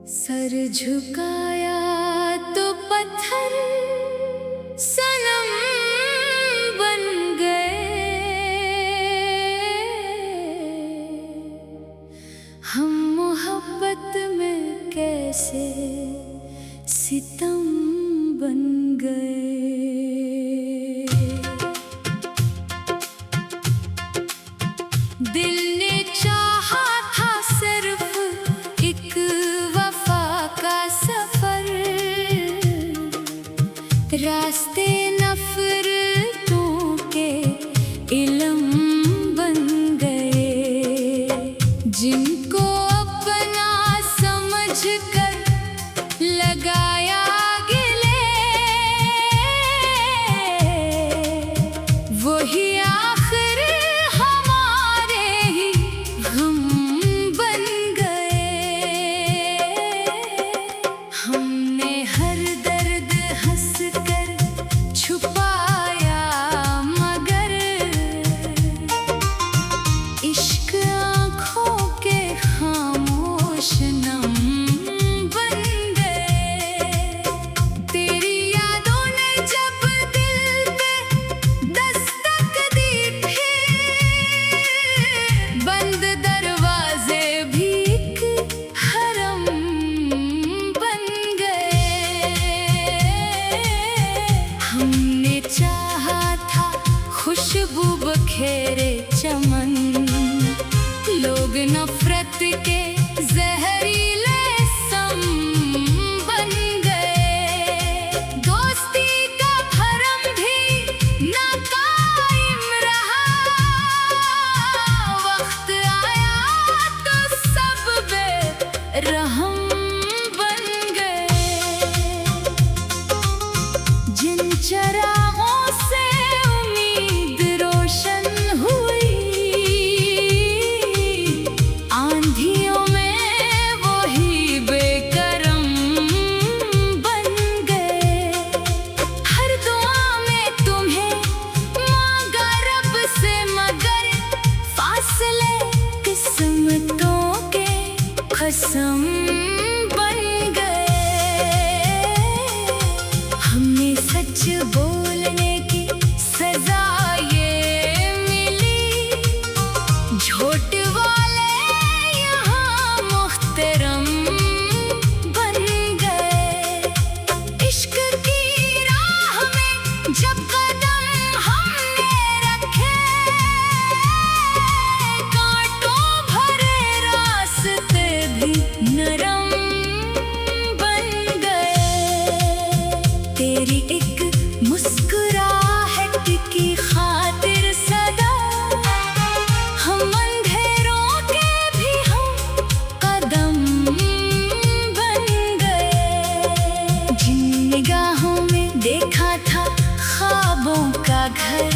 Sir झुकाया तो पत्थर सनम बन गए। हम मोहब्बत में कैसे सितम बन गए। दिल ने चाहा था सिर्फ एक वफा का सफर, रास्ते नफरतों के इल्म बन गए। जिनको अपना समझ कर लगाया गिले, वही आखिर हमारे ही हम बन गए। हमने हर दर्द हंस कर छुपाया, मगर इश्क आँखों के खामोश नम बन गए। तेरी यादों ने जब दिल पे दस्तक दी थी, बंद दरवाजे भी एक हरम बन गए। हमने चाहा था खुशबू बखेरे चमन, लोग नफरत के जहरीले सम बन गए। दोस्ती का भरम भी नाकायम रहा, वक्त आया तो सब बेरहम बन गए। जिन चरागों से उम्मीद रोशन हुई, आंधियों में वही बेकरम बन गए। हर दुआ में तुम्हें मांगा रब से, मगर फासले किस्मतों के कसम बन गए। हमने सच बोलने की सजा ये मिली, झूठ वाले यहाँ मुहतरम बन गए। इश्क की राह में जब कदम हमने रखे, कांटों भरे रास्ते भी नरम बन गए। तेरी एक मुस्कुराहट की खातिर सदा हम अंधेरों के भी हम कदम बन गए। जिन निगाहों में देखा था ख्वाबों का घर,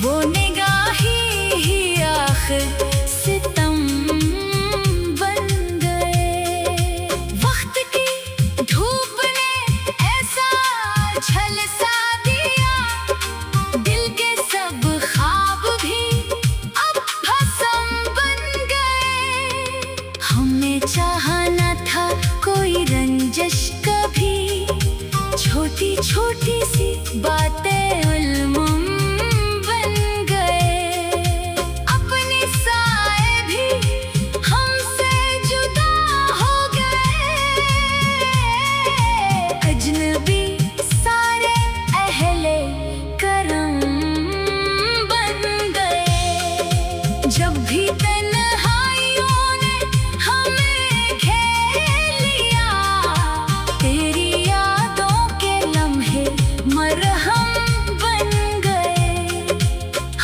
वो निगाही ही आखिर सितम बन गए। वक्त की धूप ने ऐसा झलसा दिया, दिल के सब ख्वाब भी अब भस्म बन गए। हमने चाहा न था कोई रंजिश कभी, छोटी छोटी सी बातें उल्मुम बन गए। अपने साए भी हमसे जुदा हो गए, अजनबी सारे अहले करम बन गए। जब भी तन्हाइयों ने हमें घेर लिया, तेरी यादों के लम्हे मरहम बन गए।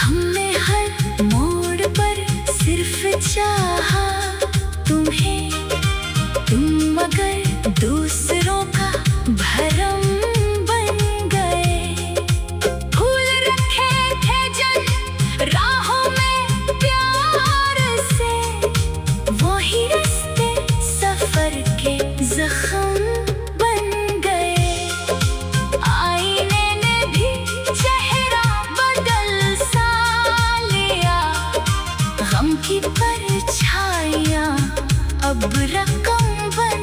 हमने हर मोड़ पर सिर्फ चाहा तुम्हें, तुम मगर दूसरों का भरम बन गए। फूल रखे थे जन राहों में प्यार से, वही रास्ते सफर के जख्म बन गए। आईने ने भी चेहरा बदल सा लिया, गम की परछाइयाँ अब रकम बन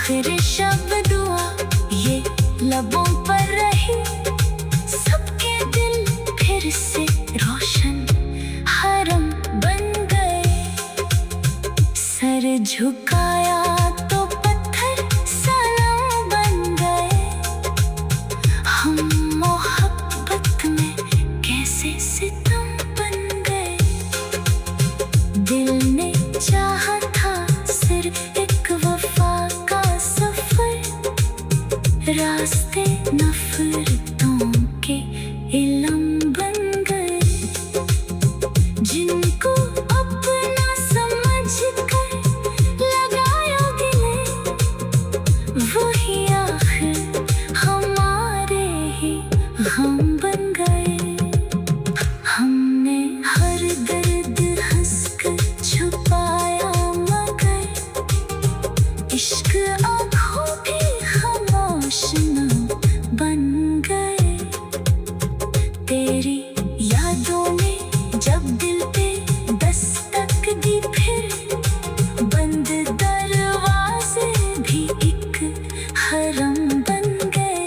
आखिर शब दुआ ये लबों पर रही, सबके दिल फिर से रोशन हरम बन गए। सर झुकाया तो पत्थर सनम बन गए, हम मोहब्बत में कैसे सितम बन गए। दिल ने चाहा था सिर्फ एक वफा का सफर, रास्ते नफरतों के इल्म बन गए। जिनको अपना समझकर लगाया गिले, वही आखिर हमारे ही हम बन गए। हमने हर दर्द हंसकर छुपाया, मगर इश्क आँखों भी खामोश न बन गए। तेरी यादों ने जब दिल पे दस्तक दी, फिर बंद दरवाजे भी एक हरम बन गए।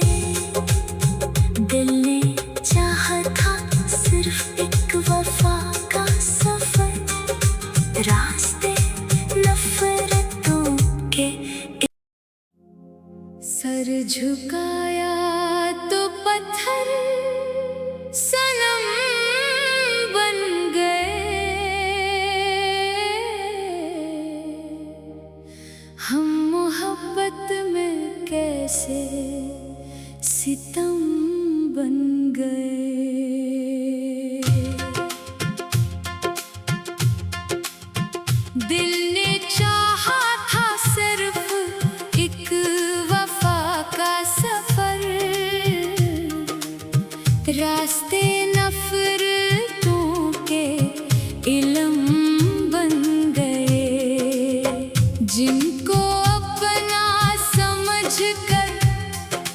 दिल ने चाहा था सिर्फ एक वफा का सफर, रास्ते नफरतों के। सर झुकाया तो पत्थर सनम बन गए, हम मोहब्बत में कैसे सितम बन गए। दिल ने चाहा था सिर्फ एक वफा का सफर, रास्ते नफरतों के इल्म बन गए। जिनको अपना समझकर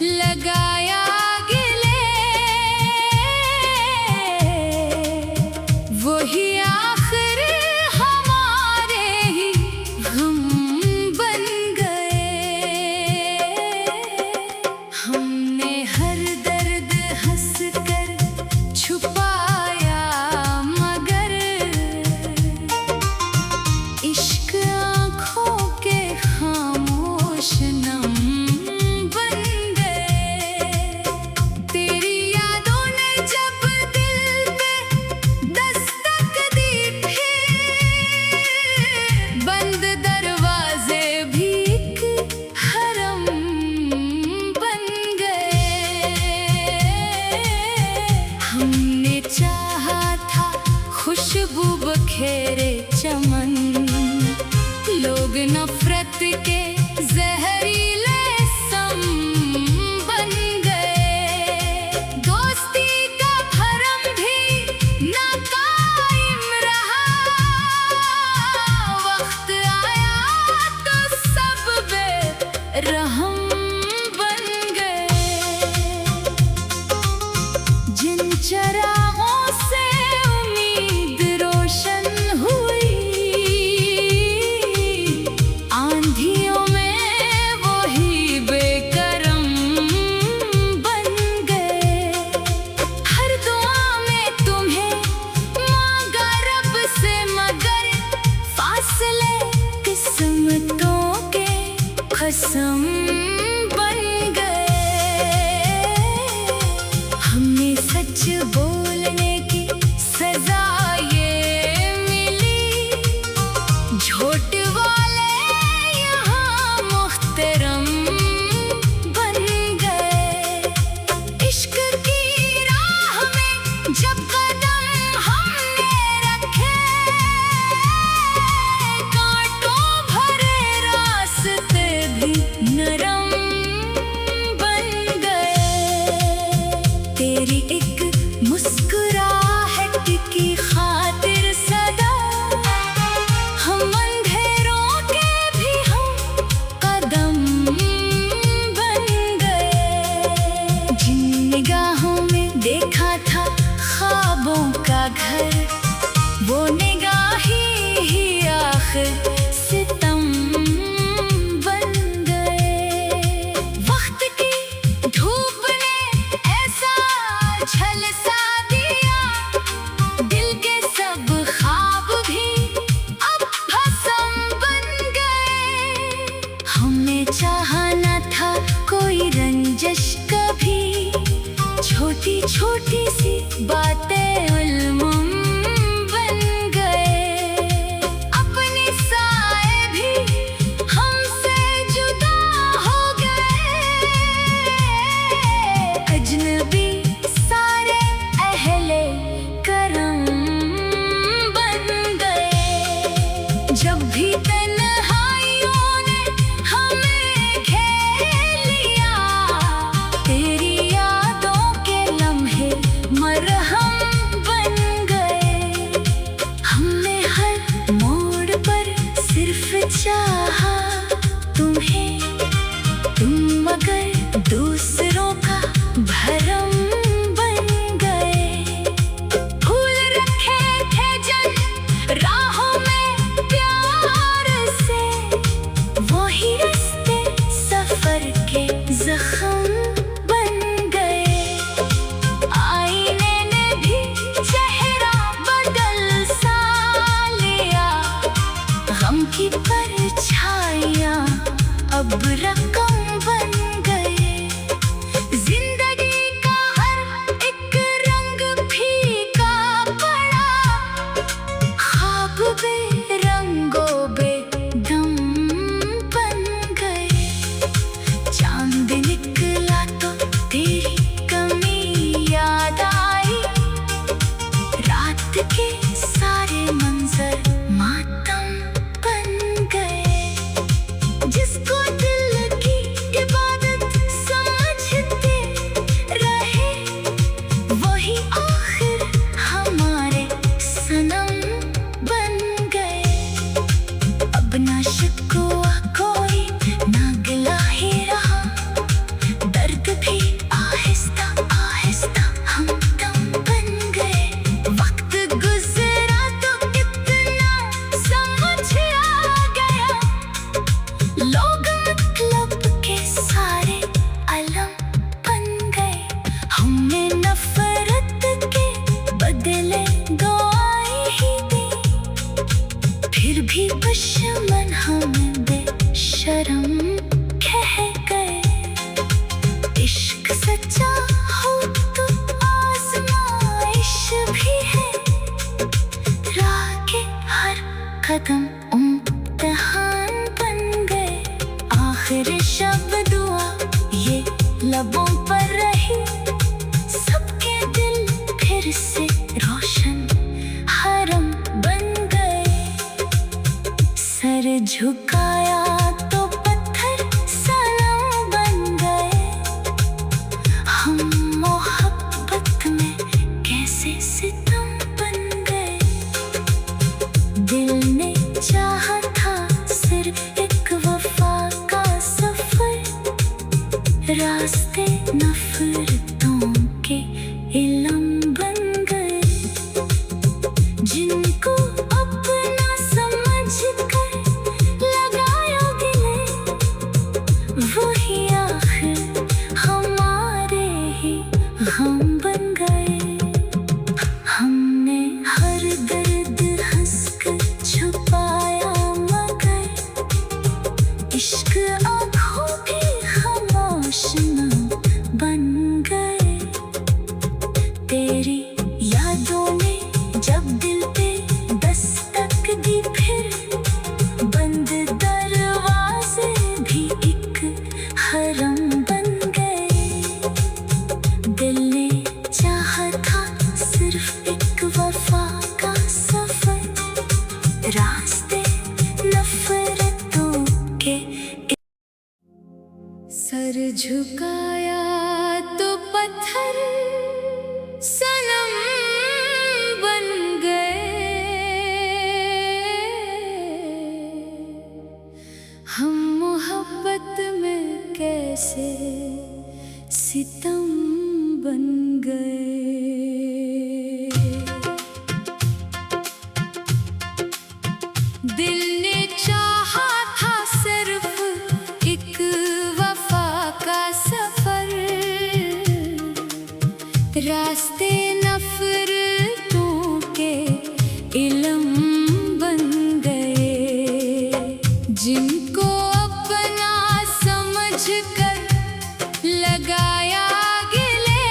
लगाया गिले, वही आखिर हमारे ही हम बन गए। हमने हर दर्द हंसकर छुपाया, मगर इश्क आँखों के खामोश नम बन गए। तेरी यादों ने जब दिल पे दस्तक दी, फिर बंद दरवाजे भी एक हरम बन गए। हमने चाहा था खुशबू बखेरे चमन, लोग नफरत के जहरीले सम बन गए। दोस्ती का भरम भी नाकायम रहा, वक्त आया तो सब बेरहम बन गए। जिन चरागों से उम्मीद रोशन हुई, आंधियों में वही बेकरम बन गए। हर दुआ में तुम्हें मांगा रब से, मगर फासले किस्मतों के कसम बन गए। हमने सच बोलने की सजा ये मिली, झूठ वाले यहाँ मुहतरम बन गए। इश्क की राह में जब कदम हमने रखे, कांटों भरे रास्ते भी नरम बन गए। तेरी एक मुस्कुराहट की खातिर सदा हम अंधेरों के भी हम कदम बन गए। जिन निगाहों में देखा था ख्वाबों का घर, वो निगाही ही आखिर सितम बन गए। छोटी सी बातें उल्मुम बन गए। अपने साए भी हमसे जुदा हो गए। अजनबी सारे अहले करम बन गए। जब भी तन्हाइयों ने हमें घेर लिया, तेरी यादों के लम्हे मरहम बन गए। हमने हर मोड़ पर सिर्फ चाहा तुम्हें, तुम मगर दूसरों का भरम बन गए। फूल रखे थे जन राहों में प्यार से, वही रास्ते सफर के जख्म बन गए। आईने ने भी चेहरा बदल सा लिया, गम की परछाइयां अब रकम बन गए। जिंदगी का हर एक रंग फीका पड़ा, ख्वाब बेरंगो बेदम बन गए। चांद निकला तो तेरी कमी याद आई, रात के सारे मंजर मातम बन गए। जिसको दिल की इबादत समझते रहे, वही आखिर हमारे सनम बन गए। अब ना शिकवा कोई ना गिला ही रहा, दर्द भी आहिस्ता आहिस्ता हमदम बन गए। वक्त गुजरा तो कितना समझ आ गया, लोग मतलब के सारे अलम बन गए। हमने नफरत के बदले दुआएं ही दी, फिर भी दुश्मन हमें बेशरम कह गए। इश्क सच्चा हो तो आजमाइश भी है, राह के हर कदम इम्तिहान बन गए। आखिर शब दुआ ये लबों पर रही, सबके दिल फिर से रोशन हरम बन गए। सर झुकाया तो पत्थर सनम बन गए। हम मोहब्बत में कैसे सितम बन गए। दिल ने चाहा था सिर्फ एक वफा का सफर, रास्ते नफरतों के इलम बन गए। जिनको अपना समझ कर लगाया गिले, वही आखिर हमारे ही गम बन गए। हमने हर दर्द हंसकर छुपाया, मगर इश्क आँखों भी खामोश न बन गए। तेरी यादों ने जब दिल पे दस्तक दी, फिर बंद दरवाजे भी एक हरम बन गए। दिल ने चाहा था सिर्फ एक वफा का सफर, रास्ते नफरतों के। सर झुकाया तो पत्थर सनम बन गए। हम मोहब्बत में कैसे सितम बन गए। दिल ने चाहा था सिर्फ एक वफा का सफर, रास्ते नफरतों के इलम बन गए। जिनको अपना समझ कर लगाया गिले,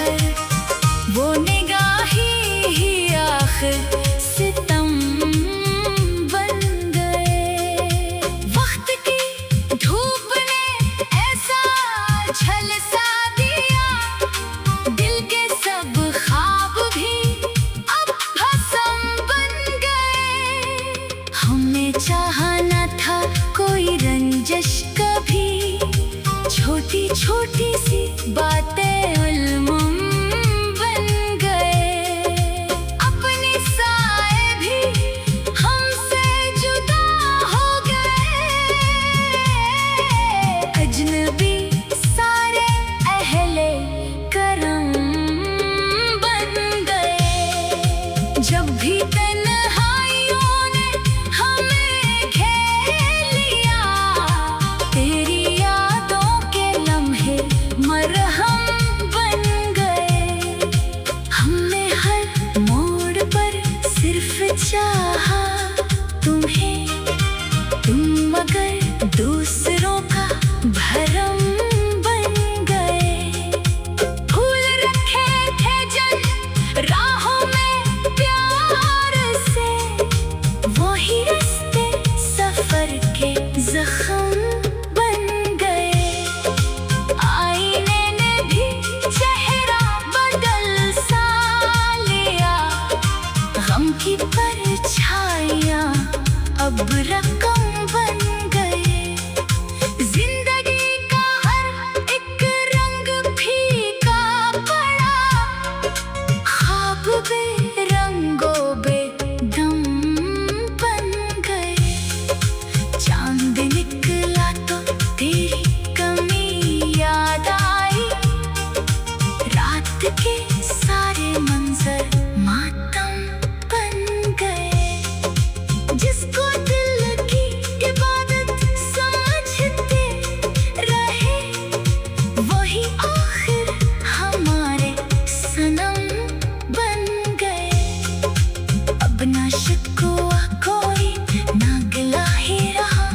भर वो निगाही ही आखिर सितम बन गए। वक्त की धूप ने ऐसा झलसा दिया, दिल के सब ख्वाब भी अब भस्म बन गए। हमने चाहा न था कोई रंजिश कभी, छोटी छोटी सी बातें उल्मुम बन गए। अपने साए भी हमसे जुदा हो गए, अजनबी सारे अहले करम बन गए। जब भी तन्हाइयों ने हमें घेर लिया, तेरी यादों के लम्हे मरहम बन गए। हमने हर मोड़ पर सिर्फ चाहा तुम्हें, तुम मगर दूसरों का भरम बन गए। फूल रखे थे जन राहों में प्यार से, वही रास्ते सफर के जख्म बन गए। आईने ने भी चेहरा बदल सा लिया, गम की परछाइयां अब रकम बन गए। जिंदगी का हर एक रंग फीका पड़ा, ख्वाब बेरंगो बेदम बन गए। चांद निकला तो तेरी कमी याद आई, रात के सारे मंजर मातम बन गए। जिसको दिल की इबादत समझते रहे, वही आखिर हमारे सनम बन गए। अब ना शिकवा कोई ना गिला ही रहा,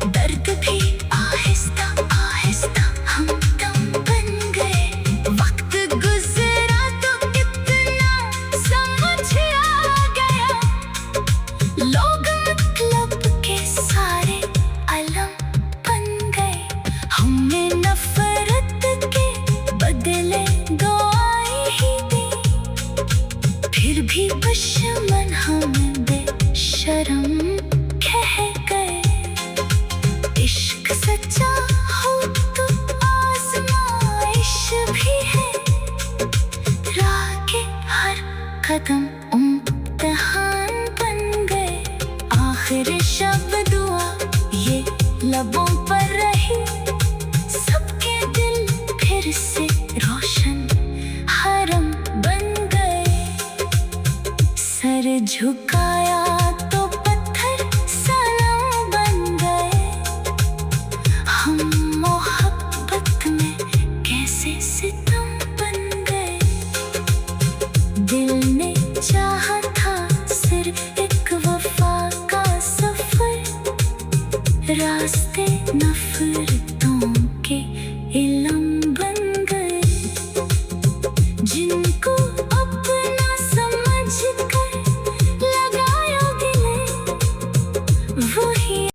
दर्द भी आहिस्ता आहिस्ता हमदम बन गए। वक्त गुजरा तो कितना समझ आ गया, लोग मतलब के सारे अलम बन गए। हमने नफरत के बदले दुआएं ही दी, फिर भी दुश्मन हमें बेशरम कह गए। इश्क सच्चा हो तो आजमाइश भी है, राह के हर कदम इम्तिहान बन गए। आखिर शब्द दुआ ये लबों पर रही, सबके दिल फिर से रोशन हरम बन गए। सर झुकाया तो पत्थर सनम बन गए। हम मोहब्बत में कैसे सितम बन गए। दिल ने चाहा था सिर्फ एक वफा का सफर, रास्ते नफरतों के इलम बन गए। जिन